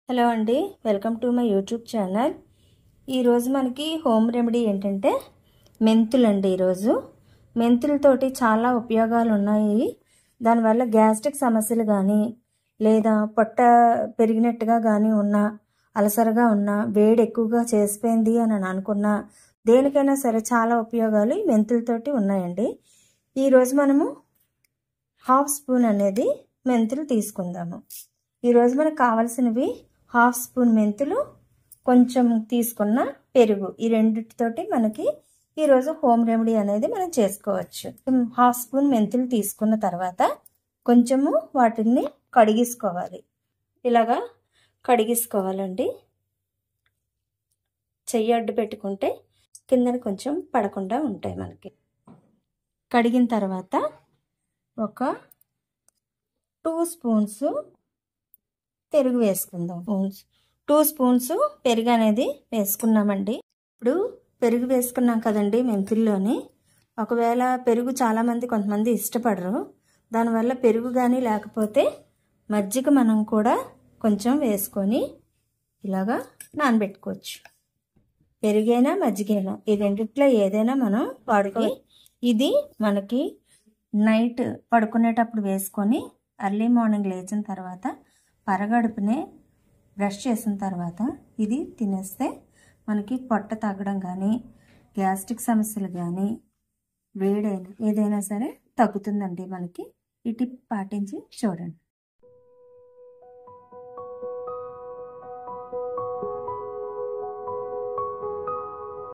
Hello అండి, welcome to my YouTube channel. ఈరోజు మనకి హోమ్ రెమెడీ ఏంటంటే మెంతులు అండి. ఈరోజు మెంతులతోటి చాలా ఉపయోగాలు ఉన్నాయి. దానివల్ల గ్యాస్ట్రిక్ సమస్యలు కానీ లేదా పొట్ట పెరిగినట్టుగా కానీ ఉన్నా, అలసరగా ఉన్నా, వేడి ఎక్కువగా చేసిపోయింది అని అనుకున్నా, దేనికైనా సరే చాలా ఉపయోగాలు ఈ మెంతులతోటి ఉన్నాయండి. ఈరోజు మనము 1/2 స్పూన్ అనేది మెంతులు తీసుకుందాము. ఈరోజు మనకు కావాల్సినవి 1/2 స్పూన్ మెంతులు, కొంచెం తీసుకున్న పెరుగు, ఈ రెండిటితోటి మనకి ఈరోజు హోమ్ రెమెడీ అనేది మనం చేసుకోవచ్చు. 1/2 స్పూన్ మెంతులు తీసుకున్న తర్వాత కొంచెము వాటిని కడిగేసుకోవాలి. ఇలాగా కడిగేసుకోవాలండి. చెయ్యి అడ్డు పెట్టుకుంటే కిందన కొంచెం పడకుండా ఉంటాయి మనకి. కడిగిన తర్వాత ఒక 2 స్పూన్స్ పెరుగు వేసుకుందాం. 2 స్పూన్స్ పెరుగు అనేది వేసుకున్నామండి. ఇప్పుడు పెరుగు వేసుకున్నాం కదండి మెంతుల్లోని. ఒకవేళ పెరుగు కొంతమంది ఇష్టపడరు. దానివల్ల పెరుగు కానీ లేకపోతే మజ్జిగ మనం కూడా కొంచెం వేసుకొని ఇలాగా నానబెట్టుకోవచ్చు. పెరుగైనా మజ్జిగైనా ఈ రెండిట్లో ఏదైనా మనం వాడుకొని, ఇది మనకి నైట్ పడుకునేటప్పుడు వేసుకొని ఎర్లీ మార్నింగ్ లేచిన తర్వాత పరగడుపునే బ్రష్ చేసిన తర్వాత ఇది తినేస్తే మనకి పొట్ట తగ్గడం కానీ, గ్యాస్ట్రిక్ సమస్యలు కానీ, వేడైనా ఏదైనా సరే తగ్గుతుందండి మనకి. ఈ టిప్ పాటించి చూడండి.